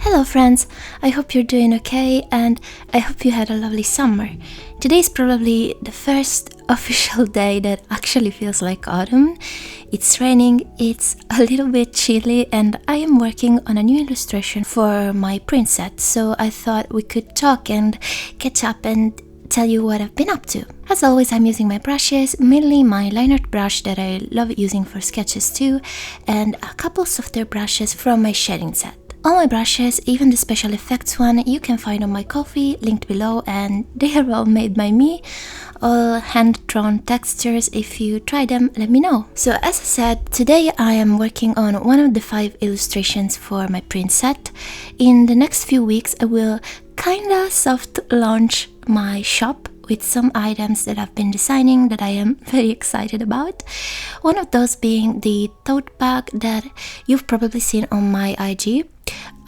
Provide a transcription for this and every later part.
Hello friends, I hope you're doing okay and I hope you had a lovely summer. Today is probably the first official day that actually feels like autumn. It's raining, it's a little bit chilly, and I am working on a new illustration for my print set, so I thought we could talk and catch up and tell you what I've been up to. As always, I'm using my brushes, mainly my line art brush that I love using for sketches too, and a couple softer brushes from my shading set. All my brushes, even the special effects one, you can find on my Ko-fi, linked below, and they are all made by me. All hand-drawn textures. If you try them, let me know. So as I said, today I am working on one of the 5 illustrations for my print set. In the next few weeks I will kinda soft launch my shop with some items that I've been designing that I am very excited about. One of those being the tote bag that you've probably seen on my IG.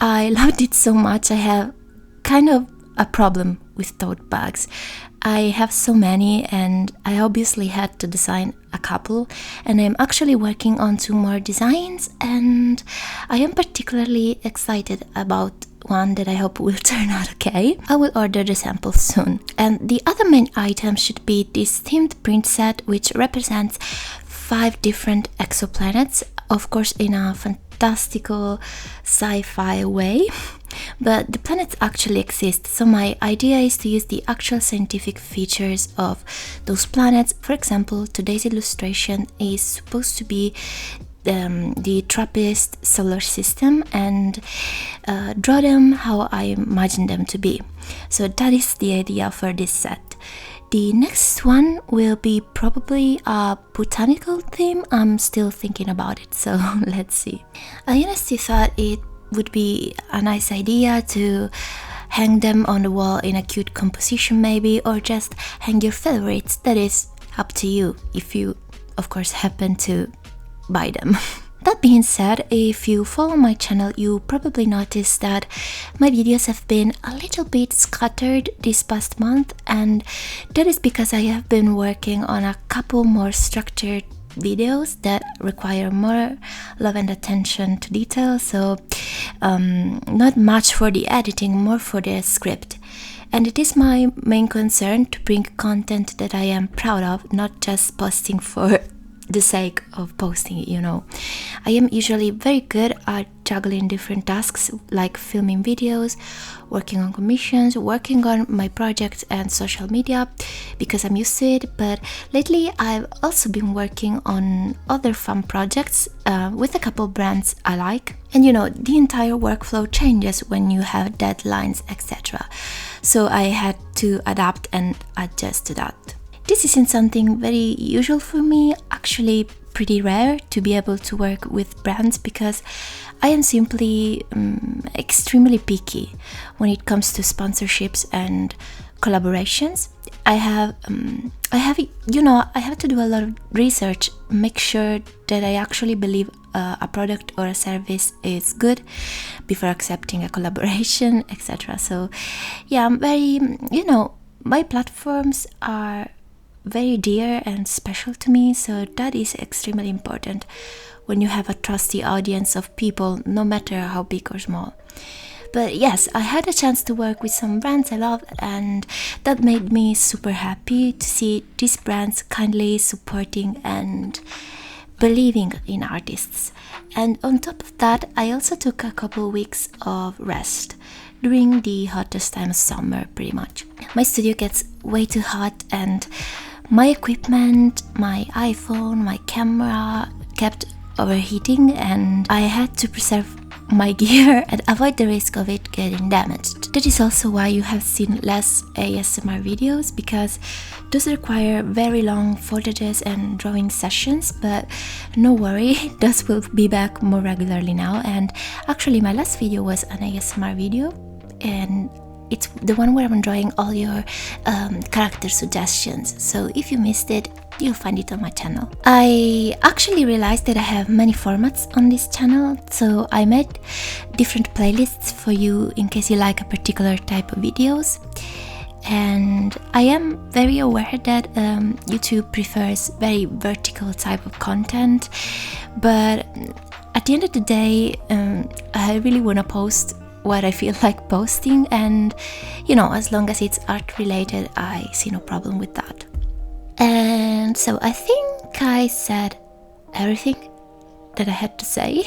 I loved it so much. I have kind of a problem with tote bags. I have so many and I obviously had to design a couple, and I'm actually working on 2 more designs, and I am particularly excited about one that I hope will turn out okay. I will order the samples soon. And the other main item should be this themed print set, which represents 5 different exoplanets, of course in a fantastical sci-fi way. But the planets actually exist, so my idea is to use the actual scientific features of those planets. For example, today's illustration is supposed to be the TRAPPIST solar system, and draw them how I imagine them to be. So that is the idea for this set. The next one will be probably a botanical theme. I'm still thinking about it, so let's see. I honestly thought it would be a nice idea to hang them on the wall in a cute composition maybe, or just hang your favorites. That is up to you, if you of course happen to buy them. That being said, if you follow my channel, you probably noticed that my videos have been a little bit scattered this past month, and that is because I have been working on a couple more structured videos that require more love and attention to detail, so not much for the editing, more for the script. And it is my main concern to bring content that I am proud of, not just posting for the sake of posting it, you know. I am usually very good at juggling different tasks like filming videos, working on commissions, working on my projects and social media because I'm used to it, but lately I've also been working on other fun projects with a couple brands I like. And you know, the entire workflow changes when you have deadlines, etc. So I had to adapt and adjust to that. This isn't something very usual for me, actually pretty rare to be able to work with brands, because I am simply extremely picky when it comes to sponsorships and collaborations. I have to do a lot of research, make sure that I actually believe a product or a service is good before accepting a collaboration, etc. So yeah, I'm very, my platforms are very dear and special to me, so that is extremely important when you have a trusty audience of people, no matter how big or small. But yes, I had a chance to work with some brands I love, and that made me super happy to see these brands kindly supporting and believing in artists. And on top of that, I also took a couple weeks of rest during the hottest time of summer, pretty much. My studio gets way too hot, and my equipment, my iPhone, my camera kept overheating, and I had to preserve my gear and avoid the risk of it getting damaged. That is also why you have seen less ASMR videos, because those require very long footages and drawing sessions, but no worry, those will be back more regularly now. And actually my last video was an ASMR video, and it's the one where I'm drawing all your character suggestions, so if you missed it, you'll find it on my channel. I actually realized that I have many formats on this channel, so I made different playlists for you in case you like a particular type of videos. And I am very aware that YouTube prefers very vertical type of content, but at the end of the day, I really want to post what I feel like posting, and you know, as long as it's art related, I see no problem with that. And so I think I said everything that I had to say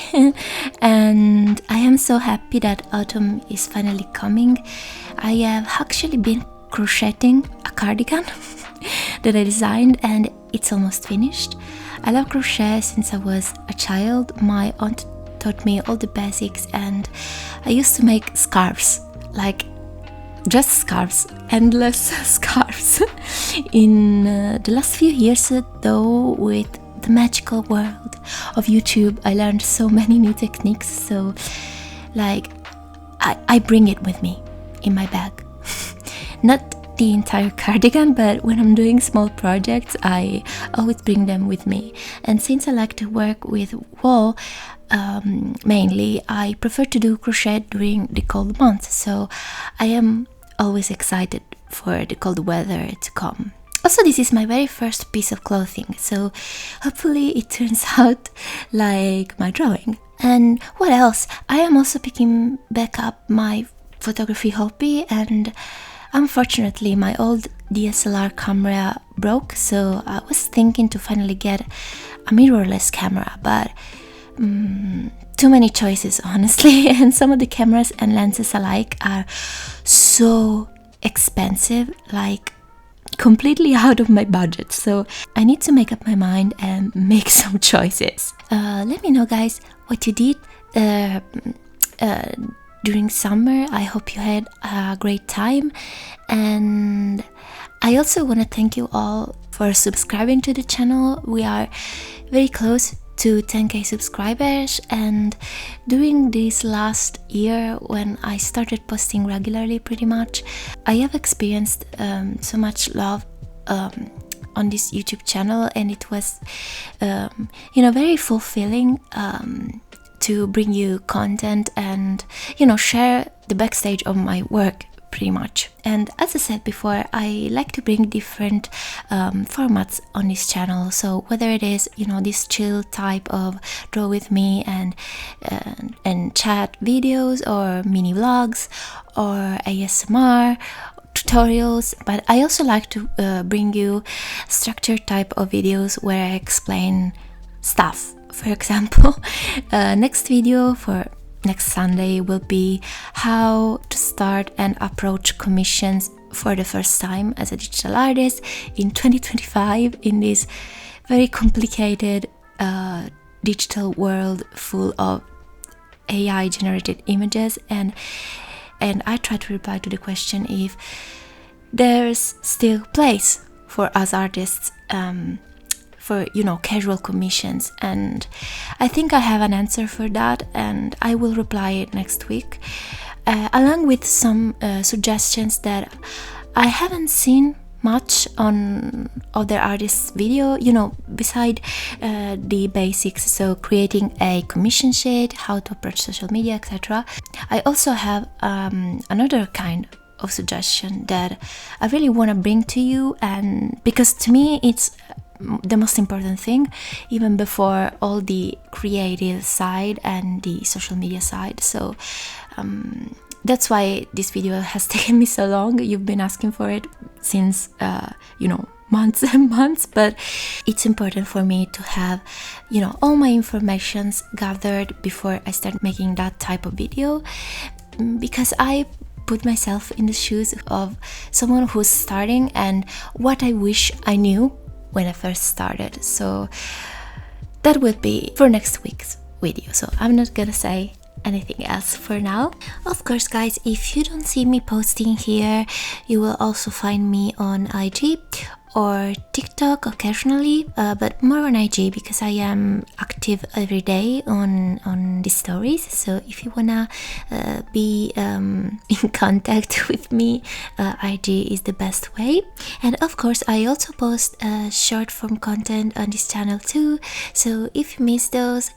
and I am so happy that autumn is finally coming. I have actually been crocheting a cardigan that I designed, and it's almost finished. I love crochet since I was a child. My aunt taught me all the basics, and I used to make scarves, like just scarves, endless scarves. In the last few years though, with the magical world of YouTube, I learned so many new techniques, so like I bring it with me in my bag. Not the entire cardigan, but when I'm doing small projects, I always bring them with me. And since I like to work with wool mainly, I prefer to do crochet during the cold months, so I am always excited for the cold weather to come. Also, this is my very first piece of clothing, so hopefully it turns out like my drawing. And what else? I am also picking back up my photography hobby, and unfortunately my old DSLR camera broke, so I was thinking to finally get a mirrorless camera, but too many choices, honestly, and some of the cameras and lenses alike are so expensive, like completely out of my budget, so I need to make up my mind and make some choices. Let me know, guys, what you did during summer. I hope you had a great time, and I also want to thank you all for subscribing to the channel. We are very close to 10k subscribers, and during this last year, when I started posting regularly pretty much, I have experienced so much love on this YouTube channel, and it was very fulfilling to bring you content and share the backstage of my work pretty much. And as I said before, I like to bring different formats on this channel, so whether it is this chill type of draw with me and chat videos, or mini vlogs, or ASMR tutorials, but I also like to bring you structured type of videos where I explain stuff. For example, next video for next Sunday will be how to start and approach commissions for the first time as a digital artist in 2025 in this very complicated digital world full of AI generated images, and I try to reply to the question if there's still place for us artists for casual commissions, and I think I have an answer for that, and I will reply next week along with some suggestions that I haven't seen much on other artists' video, beside the basics, so creating a commission sheet, how to approach social media, etc. I also have another kind of suggestion that I really want to bring to you, and because to me it's the most important thing, even before all the creative side and the social media side. So that's why this video has taken me so long. You've been asking for it since months and months, but it's important for me to have all my informations gathered before I start making that type of video, because I put myself in the shoes of someone who's starting and what I wish I knew when I first started. So that will be for next week's video, so I'm not gonna say anything else for now. Of course, guys, if you don't see me posting here, you will also find me on IG or TikTok occasionally, but more on IG because I am active every day on the stories. So if you wanna be in contact with me, IG is the best way. And of course, I also post short form content on this channel too, so if you miss those,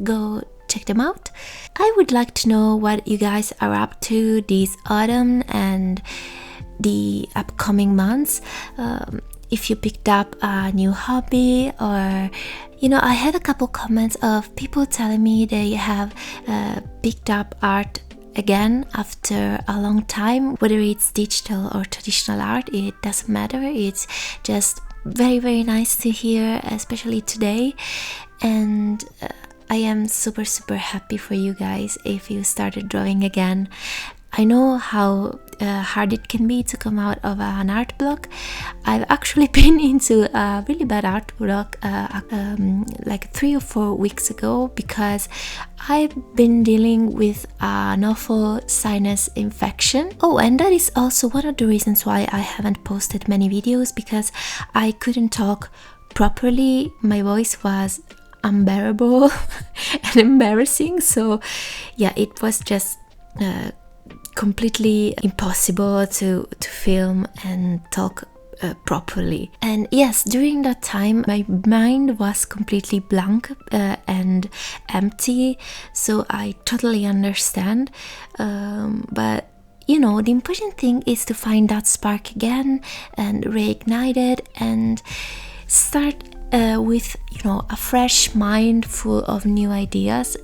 go check them out. I would like to know what you guys are up to this autumn and the upcoming months. If you picked up a new hobby, or I had a couple comments of people telling me they have picked up art again after a long time. Whether it's digital or traditional art, it doesn't matter. It's just very, very nice to hear, especially today. And I am super, super happy for you guys if you started drawing again. I know how hard it can be to come out of an art block. I've actually been into a really bad art block like 3 or 4 weeks ago, because I've been dealing with an awful sinus infection. Oh, and that is also one of the reasons why I haven't posted many videos, because I couldn't talk properly. My voice was unbearable and embarrassing, so yeah, it was just completely impossible to film and talk properly. And yes, during that time my mind was completely blank and empty, so I totally understand, but you know, the important thing is to find that spark again and reignite it and start with, you know, a fresh mind full of new ideas.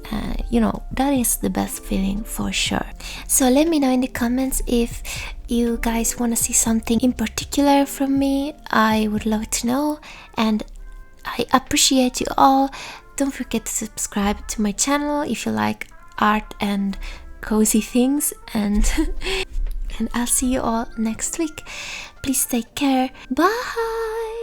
You know, that is the best feeling for sure. So let me know in the comments if you guys want to see something in particular from me. I would love to know, and I appreciate you all. Don't forget to subscribe to my channel if you like art and cozy things, and and I'll see you all next week. Please take care. Bye.